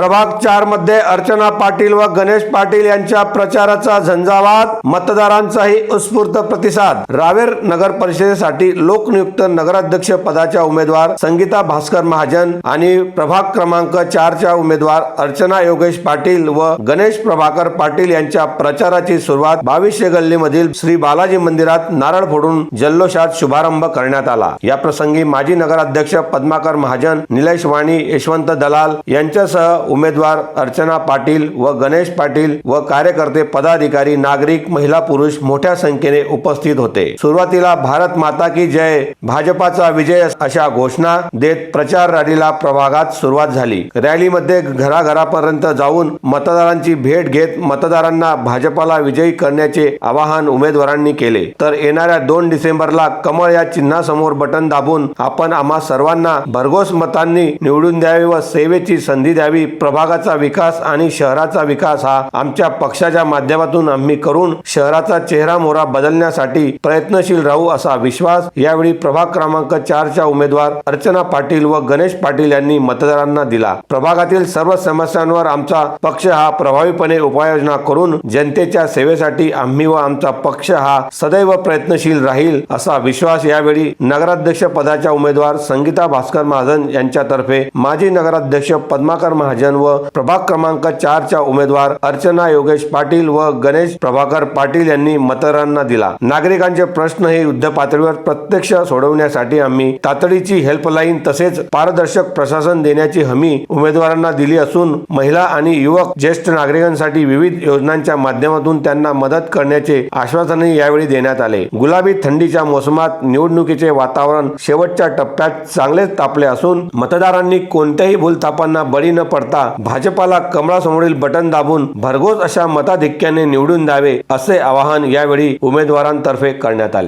प्रभाग 4 मध्ये अर्चना पाटील व गणेश पाटील यांच्या प्रचाराचा झंझावात, मतदारांचाही उत्स्फूर्त प्रतिसाद। रावेर नगर परिषदेसाठी लोकनियुक्त नगराध्यक्ष पदाच्या उमेदवार संगीता भास्कर महाजन आणि प्रभाग क्रमांक 4 च्या उमेदवार अर्चना योगेश पाटील व गणेश प्रभाकर पाटील यांच्या प्रचाराची सुरुवात 2200 गल्लीमधील श्री बालाजी मंदिरात नारळ फोडून जल्लोषात शुभारंभ करण्यात आला। या प्रसंगी माजी नगराध्यक्ष पद्माकर महाजन, निलेश वाणी, यशवंत दलाल यांच्यासह उमेदवार अर्चना पाटील व गणेश पाटील व कार्यकर्ते, पदाधिकारी, नागरिक, महिला, पुरुष मोठ्या संख्येने उपस्थित होते। सुरुवातीला भारत माता की जय, भाजपाचा विजय अशा घोषणा देत प्रचार रॅलीला प्रभागात सुरुवात झाली। रॅलीमध्ये घराघरापर्यंत जाऊन मतदारांची भेट घेत मतदारांना भाजपाला विजयी करण्याचे आवाहन उमेदवारांनी केले। तर येणाऱ्या 2 डिसेंबरला कमळ या चिन्हासमोर बटन दाबून आपण आम्हा सर्वांना भरघोस मतांनी निवडून द्यावे व सेवेची संधी द्यावी। प्रभागाचा विकास आणि शहराचा विकास हा आमच्या पक्षाच्या माध्यमातून आम्ही करून शहराचा चेहरा मोहरा बदलण्यासाठी प्रयत्नशील राहू असा विश्वास यावेळी प्रभाग क्रमांक 4 च्या उमेदवार अर्चना पाटील व गणेश पाटील यांनी मतदारांना दिला। प्रभागातील सर्व समस्यांवर आमचा पक्ष हा प्रभावीपणे उपाययोजना करून जनतेच्या सेवेसाठी आम्ही व आमचा पक्ष हा सदैव प्रयत्नशील राहील असा विश्वास यावेळी नगराध्यक्ष पदाच्या उमेदवार संगीता भास्कर महाजन यांच्यातर्फे माजी नगराध्यक्ष पद्माकर महाजन व प्रभाग क्रमांक 4 च्या उमेदवार अर्चना योगेश पाटील व गणेश प्रभाकर पाटील यांनी मतदारांना दिला। नागरिकांचे प्रश्न हे युद्ध पातळीवर प्रत्यक्ष सोडवण्यासाठी आम्ही तातडीची हेल्पलाईन तसेच पारदर्शक प्रशासन देण्याची हमी उमेदवारांना दिली असून महिला आणि युवक, ज्येष्ठ नागरिकांसाठी विविध योजनांच्या माध्यमातून त्यांना मदत करण्याचे आश्वासनही यावेळी देण्यात आले। गुलाबी थंडीच्या मोसमात निवडणुकीचे वातावरण शेवटच्या टप्प्यात चांगलेच तापले असून मतदारांनी कोणत्याही भूलथापांना बळी न पडता भाजपाला कमळासमोरील बटन दाबून भरघोस अशा मताधिक्याने निवडून द्यावे असे आवाहन यावेळी उमेदवारांतर्फे करण्यात आले।